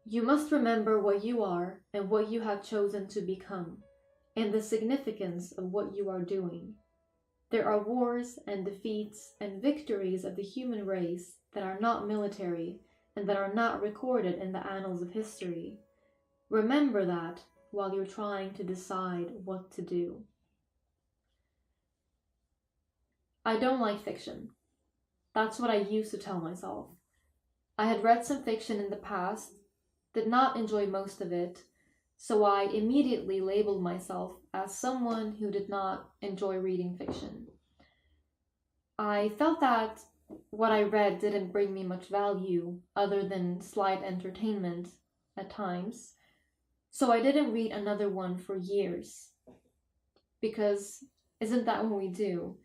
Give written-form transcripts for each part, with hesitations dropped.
You must remember what you are and what you have chosen to become, and the significance of what you are doing. There are wars and defeats and victories of the human race that are not military and that are not recorded in the annals of history. Remember that while you're trying to decide what to do. I don't like fiction. That's what I used to tell myself. I had read some fiction in the past, did not enjoy most of it, so I immediately labeled myself as someone who did not enjoy reading fiction. I felt that what I read didn't bring me much value other than slight entertainment at times, so I didn't read another one for years. Because isn't that what we do?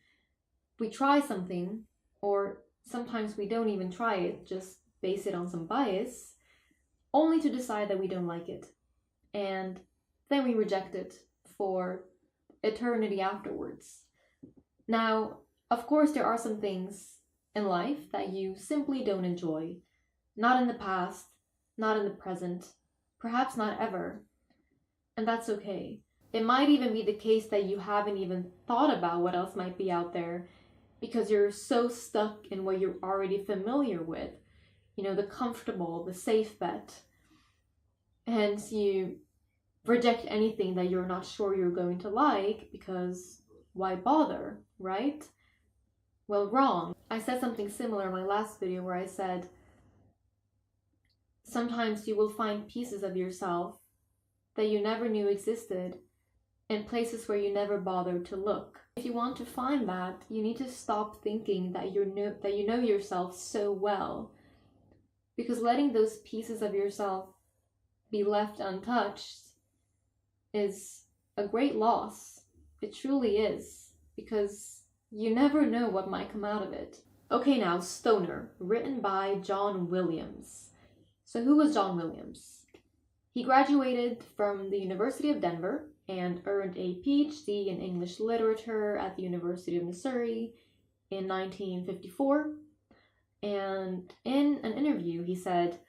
We try something, or sometimes we don't even try it, just base it on some bias, only to decide that we don't like it. And then we reject it for eternity afterwards. Now, of course, there are some things in life that you simply don't enjoy. Not in the past, not in the present, perhaps not ever. And that's okay. It might even be the case that you haven't even thought about what else might be out there because you're so stuck in what you're already familiar with. You know, the comfortable, the safe bet. Hence, you reject anything that you're not sure you're going to like because why bother, right? Well, wrong. I said something similar in my last video where I said, sometimes you will find pieces of yourself that you never knew existed in places where you never bothered to look. If you want to find that, you need to stop thinking that you know yourself so well. Because letting those pieces of yourself be left untouched is a great loss. It truly is, because you never know what might come out of it. Okay, now, Stoner, written by John Williams. So who was John Williams? He graduated from the University of Denver and earned a PhD in English literature at the University of Missouri in 1954. And in an interview, he said,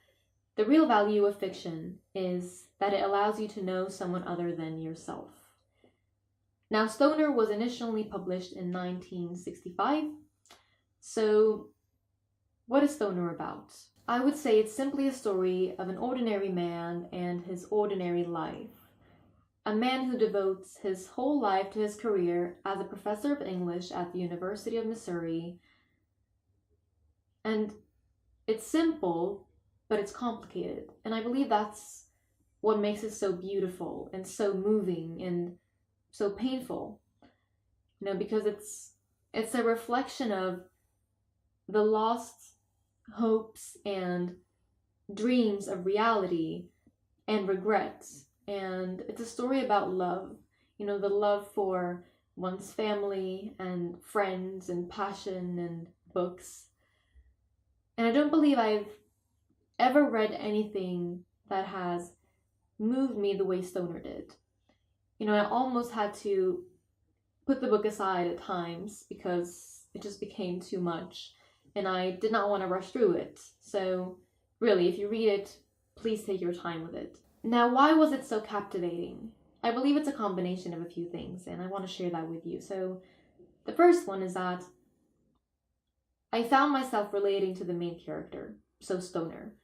"The real value of fiction is that it allows you to know someone other than yourself." Now, Stoner was initially published in 1965. So, what is Stoner about? I would say it's simply a story of an ordinary man and his ordinary life. A man who devotes his whole life to his career as a professor of English at the University of Missouri. And it's simple, but it's complicated. And I believe that's what makes it so beautiful and so moving and so painful. You know, because it's a reflection of the lost hopes and dreams of reality and regrets. And it's a story about love, you know, the love for one's family and friends and passion and books. And I don't believe I've ever read anything that has moved me the way Stoner did. You know, I almost had to put the book aside at times because it just became too much and I did not want to rush through it. So really, if you read it, please take your time with it. Now, why was it so captivating? I believe it's a combination of a few things, and I want to share that with you. So the first one is that I found myself relating to the main character, so Stoner.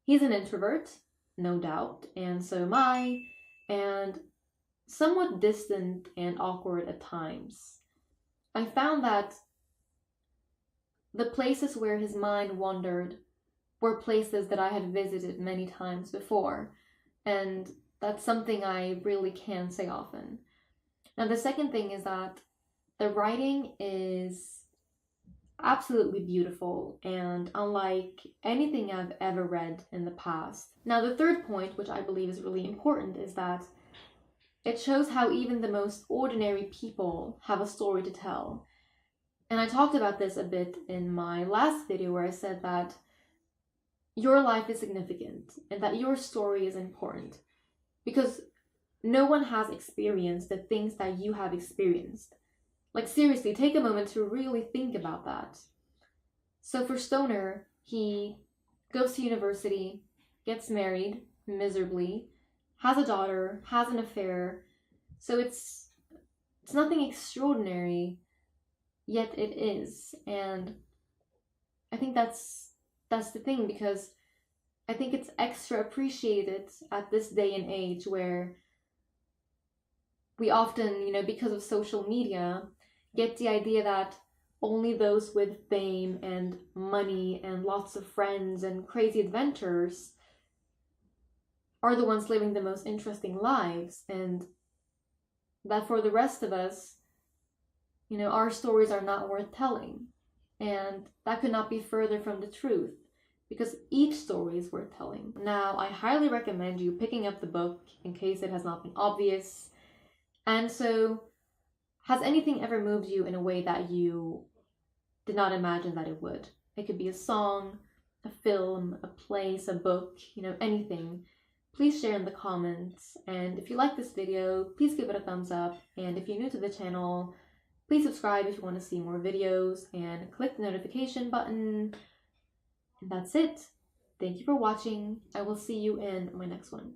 He's an introvert, no doubt, and so am I, and somewhat distant and awkward at times. I found that the places where his mind wandered were places that I had visited many times before, and that's something I really can't say often. Now, the second thing is that the writing is absolutely beautiful and unlike anything I've ever read in the past. Now, the third point, which I believe is really important, is that it shows how even the most ordinary people have a story to tell. And I talked about this a bit in my last video where I said that your life is significant and that your story is important because no one has experienced the things that you have experienced. Like, seriously, take a moment to really think about that. So for Stoner, he goes to university, gets married miserably, has a daughter, has an affair. So it's nothing extraordinary, yet it is. And I think that's the thing, because I think it's extra appreciated at this day and age where we often, because of social media, get the idea that only those with fame and money and lots of friends and crazy adventures are the ones living the most interesting lives, and that for the rest of us, our stories are not worth telling. And that could not be further from the truth, because each story is worth telling. Now, I highly recommend you picking up the book in case it has not been obvious. And so, has anything ever moved you in a way that you did not imagine that it would? It could be a song, a film, a place, a book, anything. Please share in the comments. And if you like this video, please give it a thumbs up. And if you're new to the channel, please subscribe if you want to see more videos, and click the notification button. And that's it. Thank you for watching. I will see you in my next one.